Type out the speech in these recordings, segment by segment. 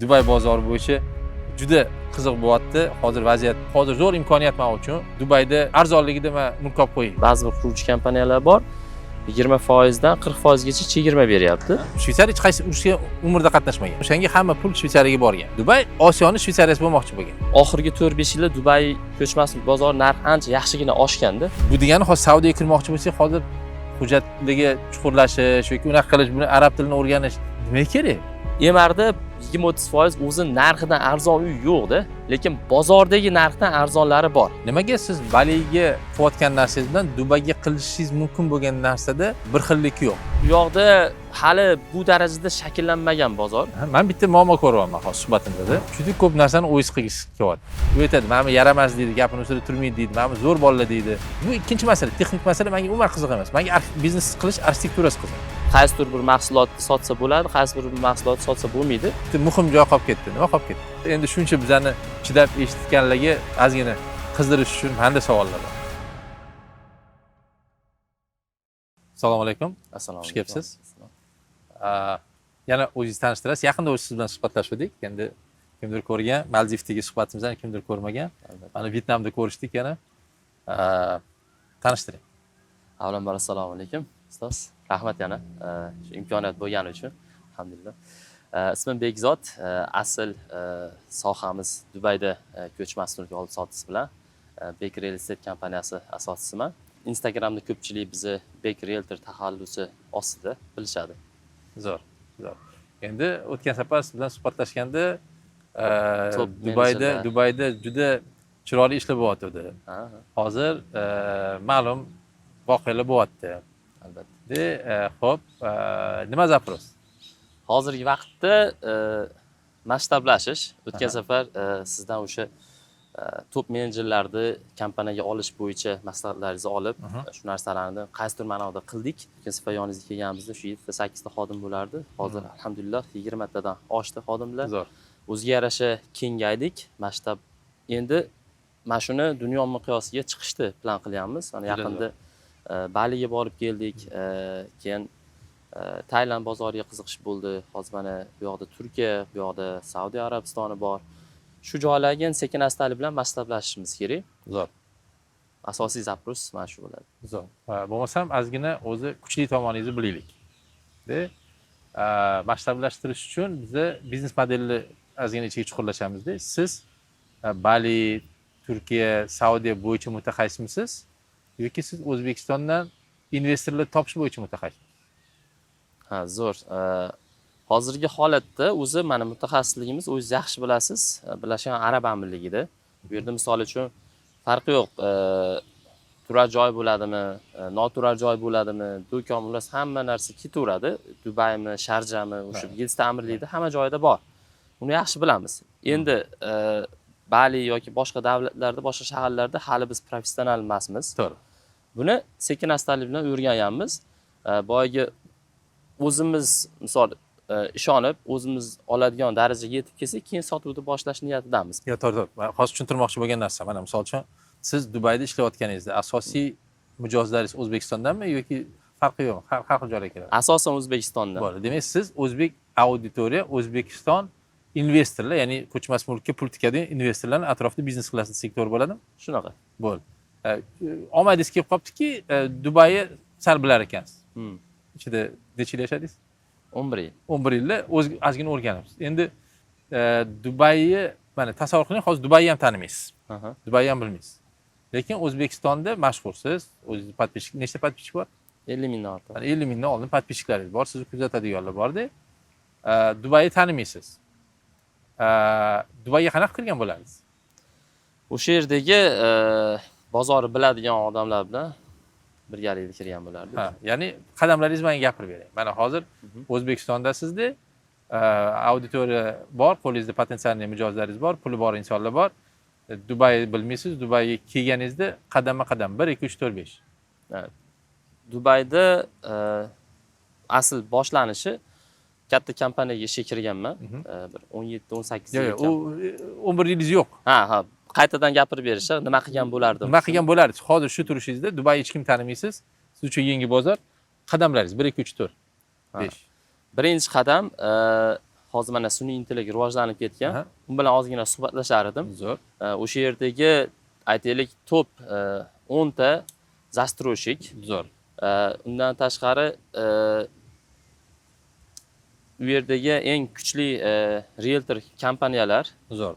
Dubay bozori bo'yicha juda qiziq bo'lyapti. Hozir vaziyat, hozir zo'r imkoniyat men uchun. Dubayda arzonligida men mulk olib qo'ying. Ba'zi bir quruvchi kompaniyalar bor, 20% dan 40% gacha chegirma beryapti. Shveysariya hech qaysi urushga umrda qatnashmagan. O'shanga hamma pul Shveysariyaga borgan. Dubay Osiyoning Shveysariyasi bo'lmoqchi bo'lgan. Oxirgi 4-5 yilda Dubay ko'chmas mulk bozori narxi ancha yaxshigina oshganda. Bu degani hozir Saudiyaga kirmoqchi bo'lsak, hozir hujjatligi chuqurlashish yoki unaqa qilish, buni arab tilini o'rganish nima kerak? Emarda 20-30% o'zi narxidan arzon uy yo'qda, lekin bozordagi narxdan arzonlari bor. Nimaga siz Baliga qilayotgan narsangiz bilan Dubayga qilishingiz mumkin bo'lgan narsada bir xillik yo'q? Bu yoqda hali bu darajada shakllanmagan bozor. Men bitta muammo ko'ryapman hozir suhbatimizda. Juda ko'p narsani o'yiz qilgisi kelyapti. U aytadi, "Meni yaramas" deydi, gapini ustida turmaydi deydi, "Meni zo'r bolalar" deydi. Bu ikkinchi masala, texnik masala menga umuman qiziq emas. Menga biznes qilish arxitekturasi qiziq. Qaysidir bir mahsulotni sotsa bo'ladi, qaysidir bir mahsulotni sotsa bo'lmaydi. Muhim joy qolib ketdi. Nima qolib ketdi? Endi shuncha bizani chidab eshitganlarga ozgina qizdirish uchun menda savollar bor. Assalomu alaykum. Assalomu Xush alaykum. kelibsiz. Yana o'zingizni tanishtirasiz. Yaqinda siz bilan suhbatlashdik. Endi kimdir ko'rgan, Maldivdagi suhbatimizni kimdir ko'rmagan. Mana Vyetnamda ko'rishdik yana. Tanishtiring. Avvalambor assalomu alaykum, ustoz. Rahmat yana shu imkoniyat bo'lgani uchun. Alhamdulillah. Ismim Bekzod. Asl sohamiz Dubayda ko'chmas mulk oldi-sotdisi bilan Bek Real Estate kompaniyasi asoschisiman. Instagramda ko'pchilik bizni Bek Realtor taxallusi ostida bilishadi. Zo'r. Endi o'tgan safar siz bilan suhbatlashganda Top Dubayda juda chiroyli ishlar bo'lyapti. Hozir ma'lum voqealar bo'lyapti. Albatta. Xo'p, nima zaпрос? Hozirgi vaqtda masshtablashish. O'tgan safar sizdan o'sha top menejerlarni kompaniyaga olish bo'yicha maslahatlaringizni olib, shu narsalarni qaysidir ma'noda qildik. O'tgan safar yoningizga kelganimizda shu 7-8 ta xodim bo'lardi. Hozir alhamdulillah 20 tadan oshdi xodimlar. Zo'r. O'ziga yarasha kengaydik. Masshtab endi mana shuni dunyo miqyosiga chiqishni plan qilyapmiz. Mana yaqinda Baliga borib keldik. Keyin Tailand bozoriga qiziqish bo'ldi. Hozir mana bu yoqda Turkiya, bu yoqda Saudiya Arabistoni bor. Shu joylarga sekin-astalik bilan masshtablashishimiz kerak. Zo'r. Asosiy zaпрос mana shu bo'ladi. Zo'r. Bo'lmasam ozgina o'zi kuchli tomoningizni bilaylik. Masshtablashtirish uchun biza biznes modelni ozgina ichiga chuqurlashamizda. Siz Bali, Turkiya, Saudiya bo'yicha mutaxassismisiz yoki siz O'zbekistondan investorlar topish bo'yicha mutaxassismisiz? Ha, zo'r. Hozirgi holatda o'zi mana mutaxassisligimiz o'zingiz yaxshi bilasiz, Birlashgan Arab Amirligida. Bu yerda misol uchun farqi yo'q. Turar joy bo'ladimi, noturar joy bo'ladimi, do'kon bo'lsa hamma narsa ketaveradi. Dubaymi, Sharjami, o'sha 7 ta amirlikda hamma joyda bor. Uni yaxshi bilamiz. Endi Bali yoki boshqa davlatlarda, boshqa shaharlarda hali biz professional emasmiz. To'g'ri. Buni sekin-astalik bilan o'rganyapmiz. Boyagi o'zimiz misol ishonib, o'zimiz oladigan darajaga yetib kelsak, keyin sotuvni boshlash niyatidamiz. Yo, to'g'ri. Men hozir tushuntirmoqchi bo'lgan narsa, mana misol uchun siz Dubayda ishlayotganingizda asosiy mijozlaringiz O'zbekistondanmi yoki farqi yo'q? Har xil joylarga keladi. Asosan O'zbekistondan. Bo'ldi. Demak, siz o'zbek auditoriya, O'zbekiston investorlar, ya'ni ko'chmas mulkka pul tikadigan investorlarning atrofida biznes qilasiz sektor bo'ladimi? Shunaqa. Bo'ldi. Omadingiz kelib qolibdiki, Dubayni sal bilar ekansiz. Ichida necha yil yashadingiz? 11 yil. 11 yilda ozgina o'rganibsiz. Endi Dubayni mana tasavvur qiling, hozir Dubayni ham tanimaysiz. Dubayni ham bilmaysiz. Lekin O'zbekistonda mashhursiz. O'zingiz podpishchik, nechta podpishchik bor? 50 mingdan ortiq. 50 mingdan oldin podpishchiklaringiz bor, sizni kuzatadiganlar borda. Dubayni tanimaysiz. Dubayga qanaqa kirgan bo'lardingiz? O'sha yerdagi bozorni biladigan odamlar bilan birgalikda kirgan bo'lardi. Ya'ni qadamlaringizni menga gapirib bering. Mana hozir O'zbekistondasizda, auditoriya bor, qo'lingizda potensial mijozlaringiz bor, puli bor insonlar bor. Dubayni bilmaysiz, Dubayga kelganingizda qadamma-qadam 1 2 3 4 5. Evet. Dubayda asl boshlanishi katta kompaniyaga ishga kirganman. Bir 17-18 yil. Yo'q, u 11 yilingiz yo'q. Ha, qaytadan gapirib berishsa, nima qilgan bo'lardim? Nima qilgan bo'lardingiz? Hozir shu turishingizda Dubayni hech kim tanimaysiz. Siz uchun yangi bozor. Qadamlaringiz 1 2 3 4 5. Birinchi qadam hozir mana sun'iy intellekt rivojlanib ketgan. Aha. U bilan ozgina suhbatlashar edim. Zo'r. O'sha yerdagi aytaylik top 10 ta застройщик. Zo'r. Undan tashqari u yerdagi eng kuchli realtor kompaniyalar, Zo'r.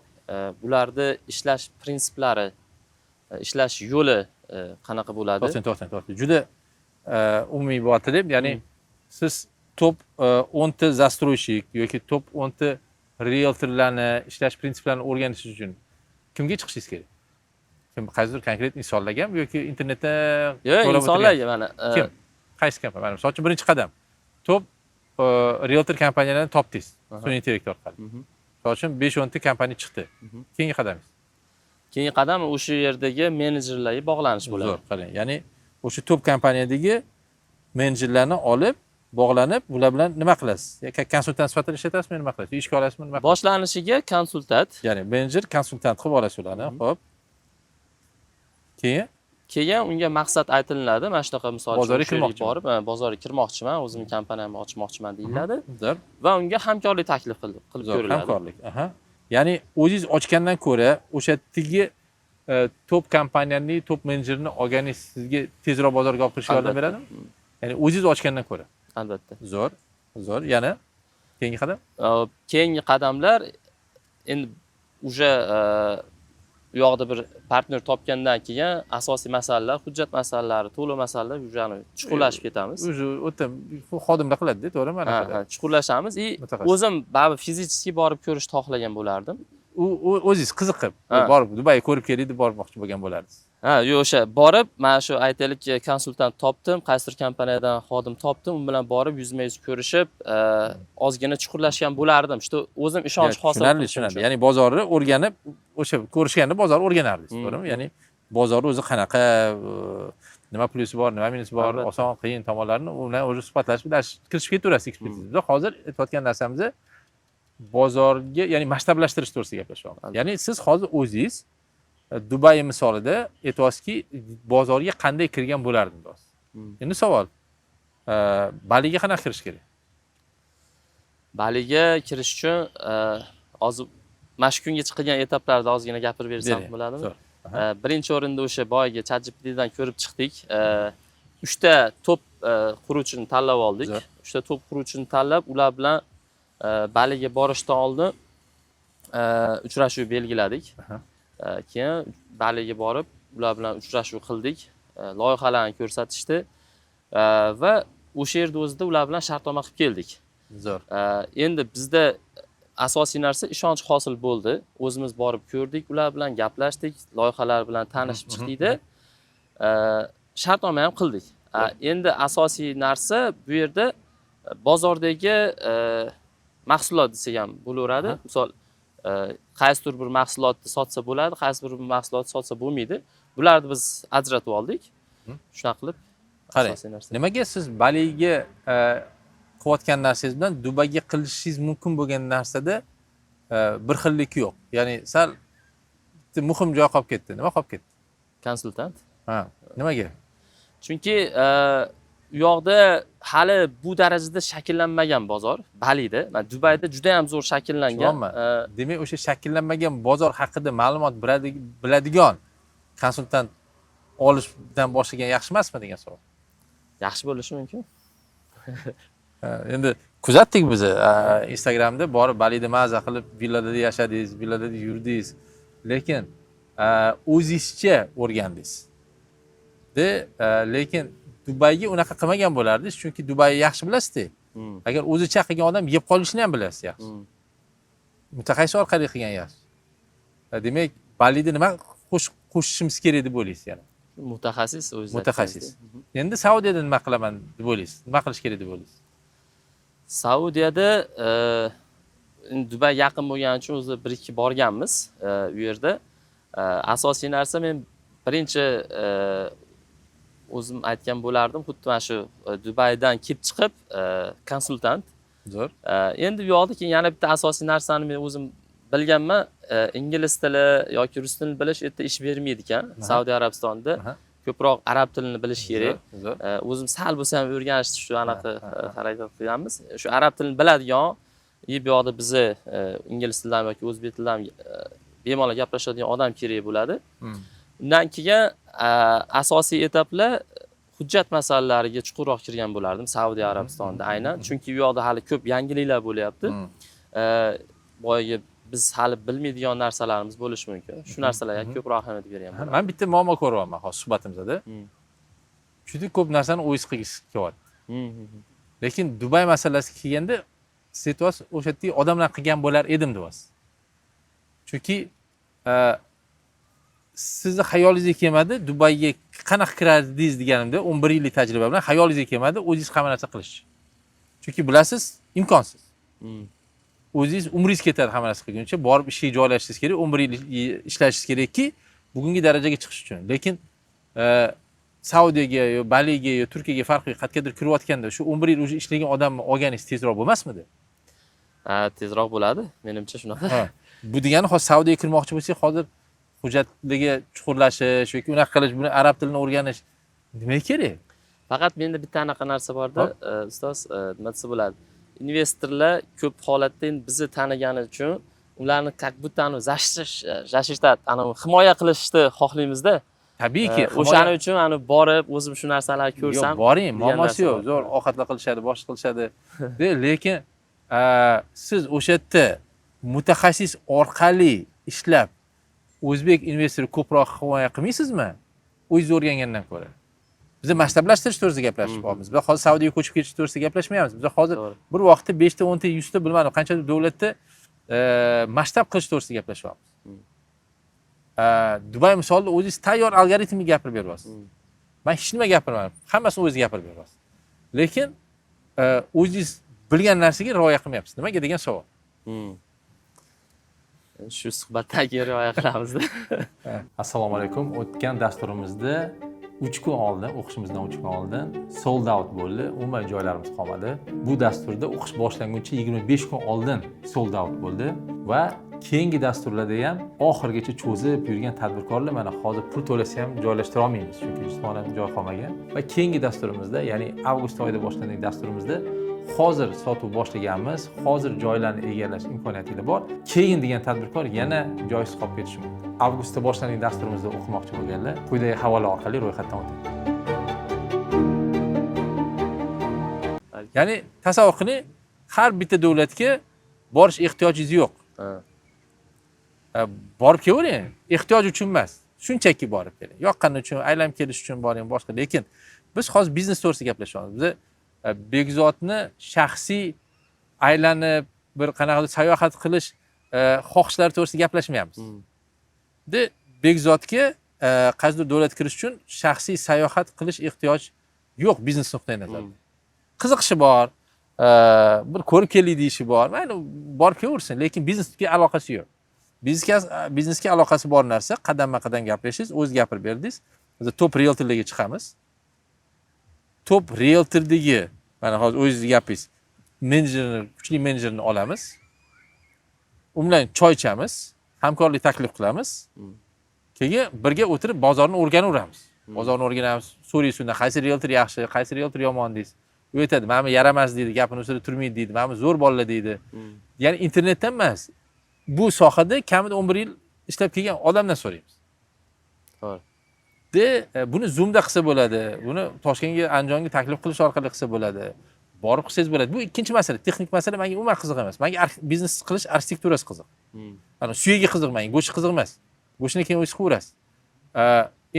bularni ishlash prinsiplari, ishlash yo'li qanaqa bo'ladi? To'xtang. Juda umumiy bo'tilib, ya'ni siz top 10 ta застройщик yoki top 10 ta realtorlarni ishlash prinsiplarini o'rganish uchun kimga chiqishingiz kerak? Kim qaysidir konkret insonlargami yoki internetda Yo'q, insonlarga mana. Kim? Qaysi kompaniya? Mana misol uchun birinchi qadam. Top realtor kompaniyalarni topdingiz. Sun'iy intellekt orqali. Misol uchun 5-10 ta kompaniya chiqdi. Keyingi qadamingiz? Keyingi qadam o'sha yerdagi menejerlarga bog'lanish bo'ladi. Zo'r, qarang. Ya'ni o'sha top kompaniyadagi menejerlarni olib, bog'lanib, ular bilan nima qilasiz? Konsultant sifatida ishlatasizmi, nima qilasiz? Ishga olasizmi, nima qilasiz? Boshlanishiga konsultant, Ya'ni menejer, konsultant qilib olasiz ularni, xo'p. Keyin unga maqsad aytilinadi. Mana shunaqa misol uchun Bozorga shu yerga kirmoqchiman. borib, bozorga kirmoqchiman, o'zimning kompaniyamni ochmoqchiman deyiladi Zo'r. va unga hamkorlik taklif qilib Zo'r, ko'riladi. hamkorlik. Aha. Ya'ni o'zingiz ochgandan ko'ra, o'sha yerdagi top kompaniyaning top menejerini olganingiz sizga tezroq bozorga olib kirishga yordam beradimi? Ya'ni o'zingiz ochgandan ko'ra. Albatta. Zo'r. Yana keyingi qadam? Keyingi qadamlar endi уже u yoqda bir partner topgandan keyin asosiy masalalar, hujjat masalalari, to'lov masalalari ujani chuqurlashib ketamiz. O'ta xodimlar qiladi-da, to'g'rimi? Mana Ha, chuqurlashamiz. Mutaxassis. O'zim baribir fizически borib ko'rishni xohlagan bo'lardim. O'zingiz qiziqib, Ha. borib Dubayga ko'rib keling deb bormoqchi bo'lgan bo'lardingiz. Ha, yo'q, o'sha borib, mana shu aytaylik konsultant topdim, qaysidir kompaniyadan xodim topdim, u bilan borib yuzma-yuz ko'rishib, ozgina chuqurlashgan bo'lardim. Shu o'zim ishonch hosil Tushunarli. Ya'ni bozorni o'rganib, o'sha ko'rishganda bozorni o'rganardingiz, to'g'rimi? Ya'ni bozorni o'zi qanaqa, nima plusi bor, nima minusi bor, Albatta. oson, qiyin tomonlarini u bilan o'zi suhbatlashib, kirishib ketaverasiz ekspertizada. Hozir aytayotgan narsamiz bozorga, ya'ni masshtablashtirish to'g'risida gaplashyapmiz. Ya'ni siz hozir o'zingiz Dubay misolida aytyapsizki, bozorga qanday kirgan bo'lardim deyapsiz. Endi savol, Baliga qanaqa kirish kerak? Baliga kirish uchun hozir mana shu kunga chiqilgan etaplarni ozgina gapirib bersam bo'ladimi? Zo'r. Birinchi o'rinda o'sha boyagi ChatGPTdan ko'rib chiqdik. 3 ta top quruvchini tanlab oldik. 3 ta top quruvchini tanlab, ular bilan Baliga borishdan oldin uchrashuv belgiladik. Keyin Baliga borib, ular bilan uchrashuv qildik. Loyihalarni ko'rsatishdi va o'sha yerda o'zida ular bilan shartnoma qilib keldik. Zo'r. Endi bizda asosiy narsa ishonch hosil bo'ldi. O'zimiz borib ko'rdik, ular bilan gaplashdik, loyihalar bilan tanishib chiqdik-da. Shartnoma ham qildik. Endi asosiy narsa bu yerda bozordagi mahsulot desak ham bo'laveradi. Misol, qaysidir bir mahsulotni sotsa bo'ladi, qaysidir bir mahsulotni sotsa bo'lmaydi. Bularni biz ajratib oldik. Shunaqa qilib Qarang, asosiy narsa. nimaga siz Baliga qilayotgan narsangiz bilan Dubayga qilishingiz mumkin bo'lgan narsada bir xillik yo'q. Ya'ni sal muhim joy qolib ketdi. Nima qolib ketdi? Konsultant. Nimaga? Chunki u yoqda hali bu darajada shakllanmagan bozor, Balida. Mana Dubayda juda ham zo'r shakllangan. Demak, o'sha shakllanmagan bozor haqida ma'lumot biladigan konsultant olishdan boshlagan yaxshi emasmi degan savol. Yaxshi bo'lishi mumkin. Endi kuzatdik biz Instagramda borib Balida maza qilib villada yashadingiz, villada yurdingiz, lekin o'zingizcha o'rgandingiz. Lekin Dubayga unaqa qilmagan bo'lardingiz, chunki Dubayni yaxshi bilasiz-da. Agar o'zicha qilgan odam yeb qolishini ham bilasiz yaxshi. Mutaxassis orqali qilgan yaxshi. Demak, Balida nima qo'shishimiz kerak deb o'ylaysiz yana? Mutaxassis o'zi. Mutaxassis. Endi Saudiyada nima qilaman deb o'ylaysiz? Nima qilish kerak deb o'ylaysiz? Saudiyada Dubay yaqin bo'lgani uchun o'zi 1-2 borganmiz u yerda. Asosiy narsa men birinchi o'zim aytgan bo'lardim, xuddi mana shu Dubaydan kelib chiqib konsultant. Zo'r. Endi bu yoqda keyin yana bitta asosiy narsani men o'zim bilganman, ingliz tili yoki rus tilini bilish yerda ish bermaydi ekan. Saudiya Arabistonida ko'proq arab tilini bilish kerak. O'zim sal bo'lsa ham o'rganishni shu anaqa harakat qilganmiz. Shu arab tilini biladigan bu yoqda bizni ingliz tilidan yoki o'zbek tilidan bemalol gaplashadigan odam kerak bo'ladi. Undan keyin asosiy etaplar hujjat masalalariga chuqurroq kirgan bo'lardim Saudiya Arabistonida aynan. Chunki bu yoqda hali ko'p yangiliklar bo'lyapti. Boyagi biz hali bilmaydigan narsalarimiz bo'lishi mumkin. Shu narsalarga ko'proq ahamiyat beryapman. Men bitta muammo ko'ryapman hozir suhbatimizda. Juda ko'p narsani o'yis qilgisi kelyapti. Lekin Dubay masalasiga kelganda situatsiya o'sha yerdagi odamlar qilgan bo'lar edim deyapsiz. Chunki sizni xayolingizga kelmadi Dubayga qanaqa kiradingiz deganimda 11 yillik tajriba bilan xayolingizga kelmadi o'zingiz hamma narsa qilish. Chunki bilasiz, imkonsiz. O'zingiz umringiz ketadi hamma narsa qilguncha, borib ishga joylashishingiz kerak, 11 yil ishlashingiz kerakki, bugungi darajaga chiqish uchun. Lekin Saudiyaga yo Baliga yo Turkiyaga farqi qayergadir kirayotganda shu 11 yil ishlagan odamni olganingiz tezroq bo'lmasmidi? Tezroq bo'ladi, menimcha shunaqa. Bu degani hozir Saudiyaga kirmoqchi bo'lsak, hozir hujjatligi chuqurlashish yoki unaqa qilish, buni arab tilini o'rganish nima kerak? Faqat menda bitta anaqa narsa borda, ustoz, nima desa bo'ladi? Investorlar ko'p holatda endi bizni tanigani uchun ularni как будто защищать, himoya qilishni xohlaymizda. Tabiiyki, o'shaning uchun borib o'zim shu narsalarni ko'rsam. Yo'q, boring, muammosi yo'q. Zo'r ovqatlar qilishadi, boshqa qilishadi. Lekin siz o'sha yerda mutaxassis orqali ishlab o'zbek investori ko'proq himoya qilmaysizmi? O'zingiz o'rgangandan ko'ra. Biz maktablashtirish to'g'risida gaplashyapmiz. Biz hozir Saudiyaga ko'chib ketish to'g'risida gaplashmayapmiz. Biz hozir bir vaqtda 5 ta, 10 ta, 100 ta bilmadim, qancha davlatda maktab qilish to'g'risida gaplashyapmiz. Dubay misolida o'zingiz tayyor algoritmni gapirib beryapsiz. Men hech nima gapirmadim. Hammasini o'zingiz gapirib beryapsiz. Lekin o'zingiz bilgan narsaga rioya qilmayapsiz. Nimaga degan savol. Shu suhbatdan keyin rioya qilamiz-da. Assalomu alaykum. O'tgan dasturimizda 3 kun oldin, o'qishimizdan 3 kun oldin sold out bo'ldi. Umuman joylarimiz qolmadi. Bu dasturda o'qish boshlanguncha 25 kun oldin sold out bo'ldi va keyingi dasturlarda ham oxirgacha cho'zib yurgan tadbirkorlar mana hozir pul to'lasa ham joylashtira olmaymiz, chunki jismonan joy qolmagan. Va keyingi dasturimizda, ya'ni avgust oyida boshlangan dasturimizda hozir sotuv boshlaganmiz, hozir joylarni egallash imkoniyatingiz bor. Keyin degan tadbirkor yana joysiz qolib ketishi mumkin. Avgustda boshlangan dasturimizda o'qimoqchi bo'lganlar quyidagi havola orqali ro'yxatdan o'ting. Ya'ni tasavvur qiling, har bitta davlatga borish ehtiyojingiz yo'q. Borib kelavering, ehtiyoj uchun emas, shunchaki borib keling. Yoqqani uchun, aylanib kelish uchun boring, boshqa. Lekin biz hozir biznes to'g'risida gaplashyapmiz. Biz Begzodni shaxsiy aylanib bir qanaqadir sayohat qilish xohishlari to'g'risida gaplashmayapmiz. Begzodga qaysidir davlatga kirish uchun shaxsiy sayohat qilish ehtiyoj yo'q biznes nuqtai nazaridan. Qiziqishi bor, bir ko'rib keling deyishi bor. Mayli, borib kelaversin, lekin biznesga aloqasi yo'q. Biznesga aloqasi bor narsa qadamma-qadam gaplashingiz, o'z gapirib berdingiz. Biz top realtorlarga chiqamiz. Top realtordagi mana hozir o'zingiz gapingiz, menejerni, kuchli menejerni olamiz. U bilan choy ichamiz, hamkorlik taklif qilamiz. Keyin birga o'tirib bozorni o'rganaveramiz. Bozorni o'rganamiz, so'raysiz undan qaysi realtor yaxshi, qaysi realtor yomon deysiz. U aytadi, "Mana yaramas" deydi, gapini ustida turmaydi deydi, "Mana zo'r bolalar" deydi. Ya'ni internetdan emas, bu sohada kamida 11 yil ishlab kelgan odamdan so'raymiz. To'g'ri. Buni Zoomda qilsa bo'ladi, buni Toshkentga, Andijonga taklif qilish orqali qilsa bo'ladi. Borib qilsangiz bo'ladi. Bu ikkinchi masala, texnik masala menga umuman qiziq emas. Menga biznes qilish arxitekturasi qiziq. Mana suyaga qiziq menga, go'shti qiziq emas. Go'shtni keyin o'zingiz qilasiz.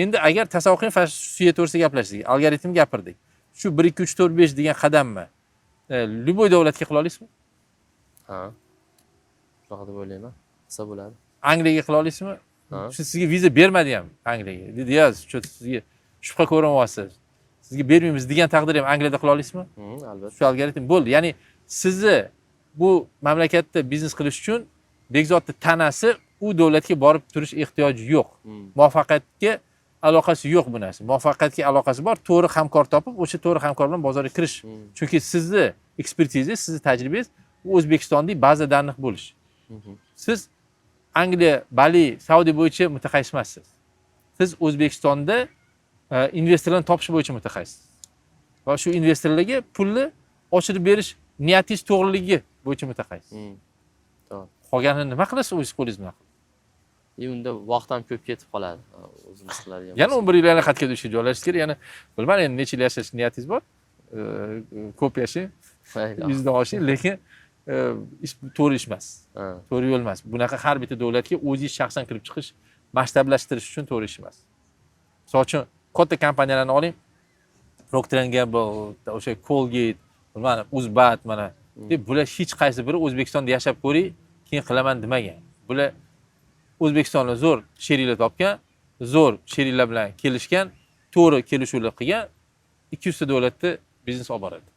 Endi agar tasavvur qiling, suya to'g'risida gaplashdik, algoritm gapirdik. Shu 1 2 3 4 5 degan qadammi? Любой davlatga qila olasizmi? Ha. Shunaqa deb o'ylayman. Qilsa bo'ladi. Angliyaga qila olasizmi? Shu sizga viza bermadi ham Angliyaga. Dedi, "Yoz, sizga shubha ko'ryapsiz. Sizga bermaymiz" degan taqdirda ham Angliyada qila olasizmi? Albatta. Shu algoritm bo'ldi. Ya'ni sizni bu mamlakatda biznes qilish uchun Begzodning tanasi u davlatga borib turish ehtiyoji yo'q. Muvaffaqiyatga aloqasi yo'q bu narsa. Muvaffaqiyatga aloqasi bor, to'g'ri hamkor topib, o'sha to'g'ri hamkor bilan bozorga kirish. Chunki sizni ekspertizangiz, sizni tajribangiz u O'zbekistondagi baza danliq bo'lish. Siz Angliya, Bali, Saudiya bo'yicha mutaxassis emassiz. Siz O'zbekistonda investorlarni topish bo'yicha mutaxassis. Va shu investorlarga pulni oshirib berish niyatingiz to'g'riligiga bo'yicha mutaxassis. To'g'ri. Qolganini nima qilasiz o'zingiz qo'lingiz bilan? Unda vaqt ham ko'p ketib qoladi. O'zimiz qiladigan. Yana 11 yil yana qayerga ishga joylashish kerak. Yana bilmadim endi necha yil yashash niyatingiz bor. Ko'p yashang, yuzdan oshing, lekin ish to'g'ri ish emas. To'g'ri yo'l emas. Bunaqa har bitta davlatga o'zingiz shaxsan kirib chiqish, maktablashtirish uchun to'g'ri ish emas. Misol uchun katta kompaniyalarni oling, Procter & Gamble, o'sha Colgate, mana Uzbat mana deb bular hech qaysi biri O'zbekistonda yashab ko'ring, keyin qilaman demagan. Bular O'zbekistonda zo'r sheriklar topgan, zo'r sheriklar bilan kelishgan, to'g'ri kelishuvlar qilgan 200 ta davlatda biznes olib boradi.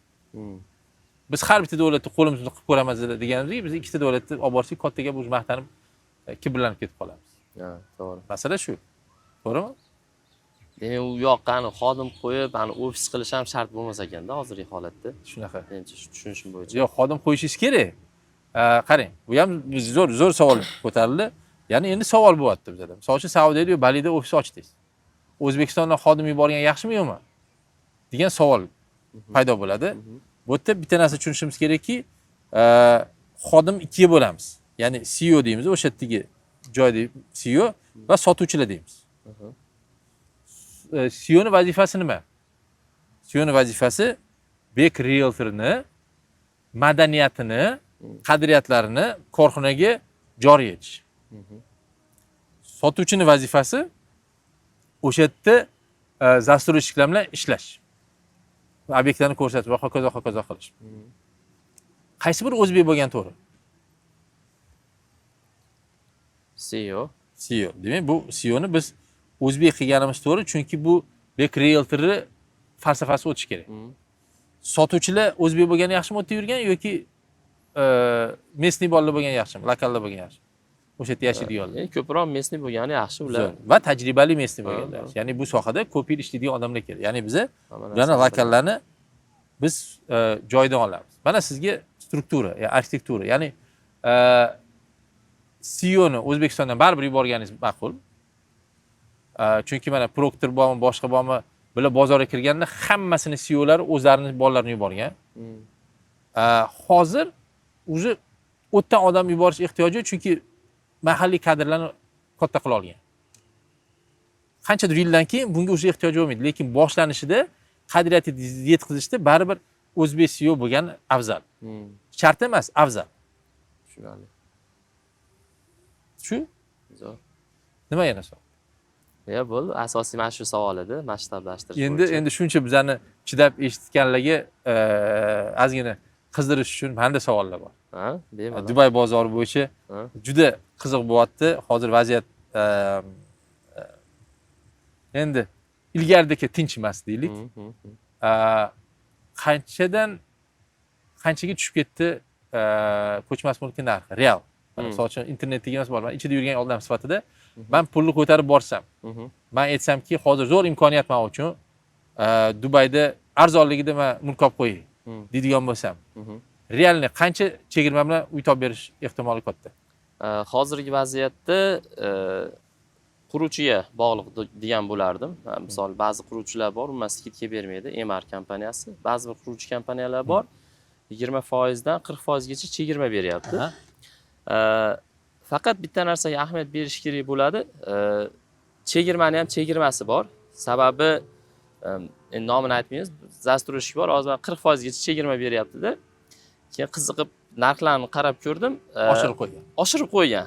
Biz har bitta davlatda qo'limizni qilib ko'ramiz deganimizga biz ikkita davlatda olib borsak kattaga bu maqtanib kibrlanib ketib qolamiz. Ha, to'g'ri. Masala shu. To'g'rimi? Demak, u yoqqa xodim qo'yib, ofis qilish ham shart bo'lmas ekanda hozirgi holatda. Shunaqa. Menimcha tushunishim bo'yicha. Yo'q, xodim qo'yishingiz kerak. Qarang, bu ham zo'r savol ko'tarildi. Ya'ni endi savol bo'lyapti bizda. Misol uchun Saudiyada yo Balida ofis ochdingiz. O'zbekistondan xodim yuborgan yaxshimi yo'qmi? degan savol paydo bo'ladi. Bu yerda bitta narsa tushunishimiz kerakki, xodim ikkiga bo'lamiz. Ya'ni CEO deymiz, o'sha yerdagi joyda CEO va sotuvchilar deymiz. CEO'ning vazifasi nima? CEO'ning vazifasi Bek Realtor'ni madaniyatini, qadriyatlarini korxonaga joriy etish. Sotuvchining vazifasi o'sha yerda zastroychilar bilan ishlash. Obyektlarni ko'rsatish va hokazo qilish. Qaysi bir o'zbek bo'lgan to'g'ri? CEO. Demak, bu CEO'ni biz o'zbek qilganimiz to'g'ri, chunki bu Bek Realtor'ni falsafasi o'tish kerak. Sotuvchilar o'zbek bo'lgani yaxshimi o'tib yurgan yoki местный bolalar bo'lgan yaxshimi, lokallar bo'lgan yaxshimi? O'sha yerda yashaydiganlar. Ko'proq местный bo'lgani yaxshi ular. Va tajribali местный bo'lganlar. Ya'ni bu sohada ko'p yil ishlaydigan odamlar kerak. Ya'ni biz bularni lokallarni biz joydan olamiz. Mana sizga struktura, arxitektura, ya'ni CEO'ni O'zbekistondan baribir yuborganingiz ma'qul. Chunki mana Procter bormi, boshqa bormi, bular bozorga kirganda hammasini CEO'lar o'zlarining bolalarini yuborgan. Hozir o'zi o'tdan odam yuborish ehtiyoji yo'q, chunki mahalliy kadrlarni katta qila olgan. Qanchadir yildan keyin bunga o'sha ehtiyoj bo'lmaydi, lekin boshlanishida qadriyatni yetkazishda baribir o'zbek CEO bo'lgan afzal. Shart emas, afzal. Tushunarli. Shu? Zo'r. Nima yana savol? Bu asosiy mana shu savol edi, masshtablashtirish. Endi shuncha bizani chidab eshitganlarga ozgina qizdirish uchun menda savollar bor. Bemalol. Dubay bozori bo'yicha juda qiziq bo'lyapti. Hozir vaziyat endi ilgaridagi tinch emas deylik. Qanchaga tushib ketdi ko'chmas mulk narxi real. Misol uchun internetdagi emas bor. Men ichida yurgan odam sifatida men pulni ko'tarib borsam, men aytsamki, hozir zo'r imkoniyat men uchun Dubayda arzonligida men mulk olib qo'yay deydigan bo'lsam, realni qancha chegirma bilan uy topib berish ehtimoli katta? Hozirgi vaziyatda quruvchiga bog'liq degan bo'lardim. Misol ba'zi quruvchilar bor, umuman skidka bermaydi, MR kompaniyasi. Ba'zi bir quruvchi kompaniyalar bor, 20% dan 40% gacha chegirma beryapti. Faqat bitta narsaga ahamiyat berish kerak bo'ladi. Chegirmani ham chegirmasi bor. Sababi endi nomini aytmaymiz, zastroychi bor, hozir 40% gacha chegirma beryapti-da. Keyin qiziqib narxlarni qarab ko'rdim. Oshirib qo'ygan.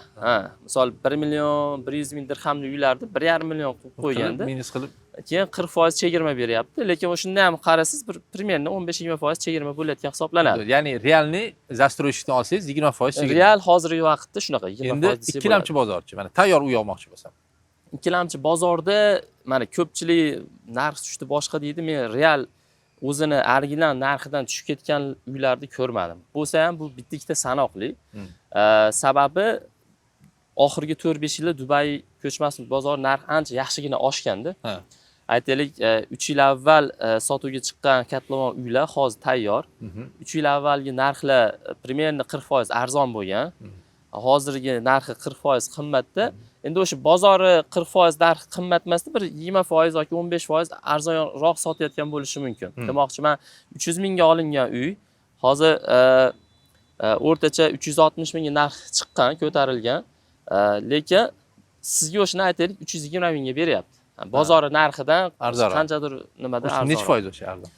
Misol 1 million 100 ming dirhamli uylarni 1,5 million qilib qo'yganda, minus qilib, keyin 40% chegirma beryapti. Lekin o'shunda ham qarasiz, bir примерно 15-20% chegirma bo'layotgan hisoblanadi. Ya'ni realni zastroychidan olsangiz 20% chegirma. Real hozirgi vaqtda shunaqa 20%. Endi ikkilamchi bozorchi, mana tayyor uy olmoqchi bo'lsam. Ikkilamchi bozorda mana ko'pchilik narx tushdi boshqa deydi. Men real o'zini original narxidan tushib ketgan uylarni ko'rmadim. Bo'lsa ham bu bitta ikkita sanoqli. Sababi oxirgi 4-5 yilda Dubay ko'chmas bozor narxi ancha yaxshigina oshganda. Aytaylik, 3 yil avval sotuvga chiqqan katlamon uylar hozir tayyor. 3 yil avvalgi narxlar примерно 40% arzon bo'lgan. Hozirgi narxi 40% qimmatda. Endi o'sha bozori 40% narxi qimmat emasda, bir 20% yoki 15% arzonroq sotayotgan bo'lishi mumkin. Demoqchiman, 300 mingga olingan uy hozir o'rtacha 360 mingga narx chiqqan, ko'tarilgan. Lekin sizga o'shani aytaylik 320 mingga beryapti. Bozori narxidan Arzonroq. qanchadir nimada O'sha necha foiz o'sha arzon?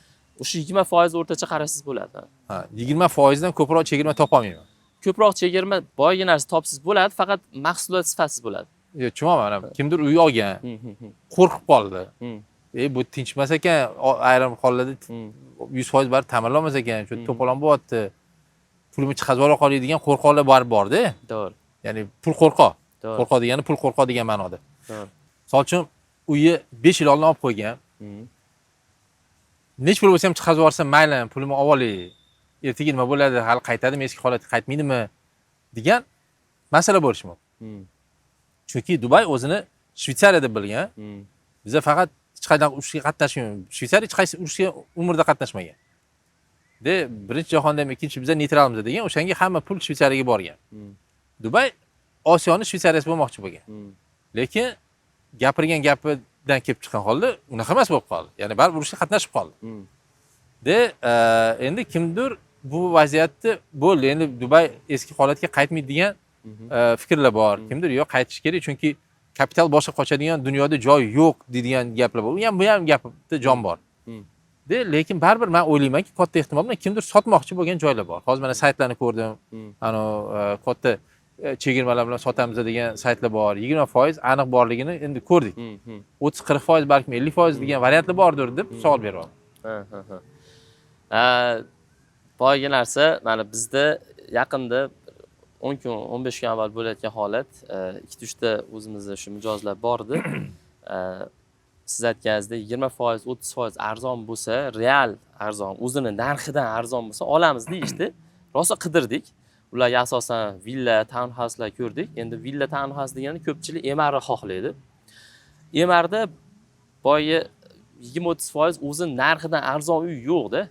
O'sha 20% o'rtacha qarashsiz bo'ladi. Ha, 20% dan ko'proq chegirma topolmayman. Ko'proq chegirma boyagi narsa topsiz bo'ladi, faqat mahsulot sifatsiz bo'ladi. Yo'q, tushunaman. Kimdir uy olgan, qo'rqib qoldi. Bu tinchmas ekan, ayrim hollarda 100% baribir ta'minlanmas ekan, shu to'polon bo'lyapti. Pulimni chiqazib ola qolay degan qo'rqoqlar bor-da. To'g'ri. Ya'ni pul qo'rqoq. To'g'ri. Qo'rqoq degani pul qo'rqoq degan ma'noda. To'g'ri. Misol uchun uyni 5 yil oldin olib qo'ygan. Nech pul bo'lsa ham chiqazib yuborsam mayli, pulimni olib olay. Ertaga nima bo'ladi, hali qaytadimi, eski holatga qaytmaydimi degan masala bo'lishi mumkin. Chunki Dubay o'zini Shveysariya deb bilgan. Biza faqat hech qanday urushga qatnashmaymiz. Shveysariya hech qaysi urushga umrda qatnashmagan. Birinchi jahonda ham ikkinchi biza neytralmiz degan, o'shanga hamma pul Shveysariyaga borgan. Dubay Osiyoning Shveysariyasi bo'lmoqchi bo'lgan. Lekin gapirgan gapidan kelib chiqqan holda unaqa emas bo'lib qoldi. Ya'ni baribir urushga qatnashib qoldi. Endi kimdir bu vaziyatni bo'ldi. Endi Dubay eski holatga qaytmaydi degan fikrlar bor. Kimdir yo'q, qaytish kerak, chunki kapital boshqa qochadigan dunyoda joy yo'q deydigan gaplar bor. Bu ham gapda jon bor. Lekin baribir men o'ylaymanki, katta ehtimol bilan kimdir sotmoqchi bo'lgan joylar bor. Hozir mana saytlarni ko'rdim. Katta chegirmalar bilan sotamiz degan saytlar bor. 20% aniq borligini endi ko'rdik. 30-40% balki 50% degan variantlar bordir deb savol beryapman. Boyagi narsa mana bizda yaqinda 10 kun, 15 kun avval bo'layotgan holat, 2-3 ta o'zimizda shu mijozlar bor edi. Siz aytganingizdek 20%, 30% arzon bo'lsa, real arzon, o'zini narxidan arzon bo'lsa, olamiz deyishdi. Rosa qidirdik. Ularga asosan villa, townhouse'lar ko'rdik. Endi villa, townhouse degani ko'pchilik emarni xohlaydi. Emarda boyi 20-30% o'zi narxidan arzon uy yo'q-da.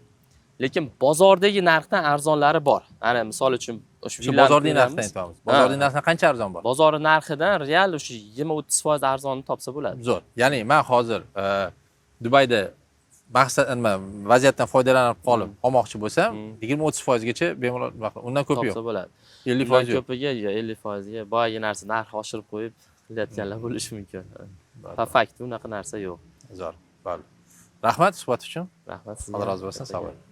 Lekin bozordagi narxdan arzonlari bor. Mana misol uchun shu bozordagi narxdan aytamiz. Bozordagi narxdan qancha arzon bor? Bozori narxidan real o'sha 20-30% arzonni topsa bo'ladi. Zo'r. Ya'ni men hozir Dubayda maqsad nima vaziyatdan foydalanib qolib olmoqchi bo'lsam, 20-30% gacha bemalol undan ko'p yo'q. Topsa bo'ladi. 50% yo'q. Ko'piga 50% ga boyagi narsa narx oshirib qo'yib qilayotganlar bo'lishi mumkin. Fakt unaqa narsa yo'q. Zo'r. Bo'ldi. Rahmat suhbat uchun. Rahmat sizga. Alloh rozi bo'lsin. Sog' bo'ling.